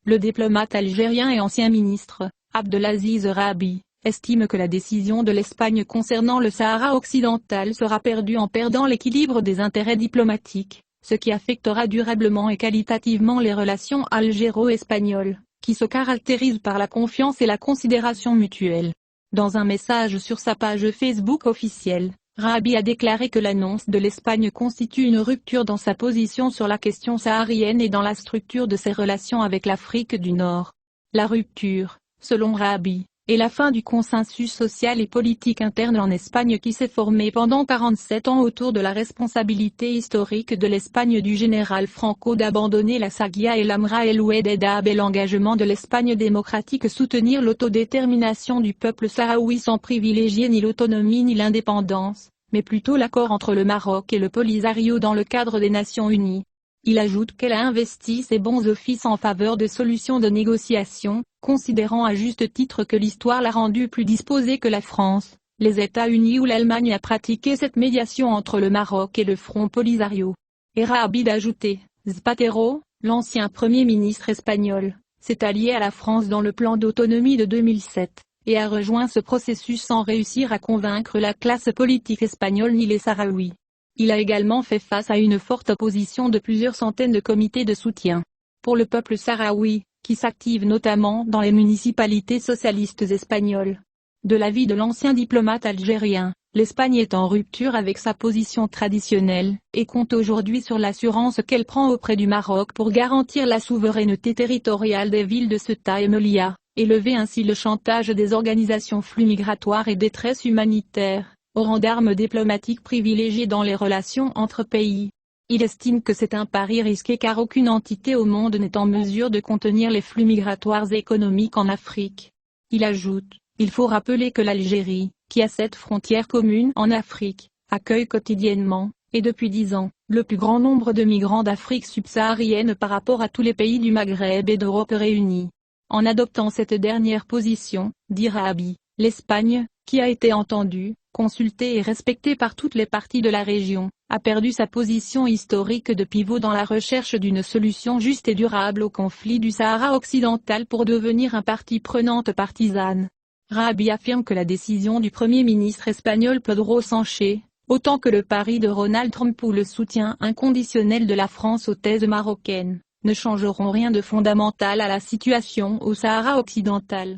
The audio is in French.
Le diplomate algérien et ancien ministre, Abdelaziz Rabi, estime que la décision de l'Espagne concernant le Sahara occidental sera perdue en perdant l'équilibre des intérêts diplomatiques, ce qui affectera durablement et qualitativement les relations algéro-espagnoles, qui se caractérisent par la confiance et la considération mutuelle. Dans un message sur sa page Facebook officielle, Rabi a déclaré que l'annonce de l'Espagne constitue une rupture dans sa position sur la question saharienne et dans la structure de ses relations avec l'Afrique du Nord. La rupture, selon Rabi, est la fin du consensus social et politique interne en Espagne qui s'est formé pendant 47 ans autour de la responsabilité historique de l'Espagne du général Franco d'abandonner la Sagia et l'Amra el Ouedad et l'engagement de l'Espagne démocratique soutenir l'autodétermination du peuple sahraoui sans privilégier ni l'autonomie ni l'indépendance, mais plutôt l'accord entre le Maroc et le Polisario dans le cadre des Nations Unies. Il ajoute qu'elle a investi ses bons offices en faveur de solutions de négociation, considérant à juste titre que l'histoire l'a rendue plus disposée que la France, les États-Unis ou l'Allemagne à pratiquer cette médiation entre le Maroc et le Front Polisario. Et Rabi d'ajouter, Zapatero, l'ancien Premier ministre espagnol, s'est allié à la France dans le plan d'autonomie de 2007, et a rejoint ce processus sans réussir à convaincre la classe politique espagnole ni les Sahraouis. Il a également fait face à une forte opposition de plusieurs centaines de comités de soutien. Pour le peuple sahraoui, qui s'active notamment dans les municipalités socialistes espagnoles. De l'avis de l'ancien diplomate algérien, l'Espagne est en rupture avec sa position traditionnelle, et compte aujourd'hui sur l'assurance qu'elle prend auprès du Maroc pour garantir la souveraineté territoriale des villes de Ceuta et Melilla, et lever ainsi le chantage des organisations flux migratoires et détresse humanitaire, au rang d'armes diplomatiques privilégiées dans les relations entre pays. Il estime que c'est un pari risqué car aucune entité au monde n'est en mesure de contenir les flux migratoires économiques en Afrique. Il ajoute, il faut rappeler que l'Algérie, qui a cette frontière commune en Afrique, accueille quotidiennement, et depuis 10 ans, le plus grand nombre de migrants d'Afrique subsaharienne par rapport à tous les pays du Maghreb et d'Europe réunis. En adoptant cette dernière position, dit Rabi, l'Espagne, qui a été entendue, consultée et respectée par toutes les parties de la région, a perdu sa position historique de pivot dans la recherche d'une solution juste et durable au conflit du Sahara occidental pour devenir un partie prenante partisane. Rabi affirme que la décision du Premier ministre espagnol Pedro Sánchez, autant que le pari de Donald Trump ou le soutien inconditionnel de la France aux thèses marocaines, ne changeront rien de fondamental à la situation au Sahara occidental.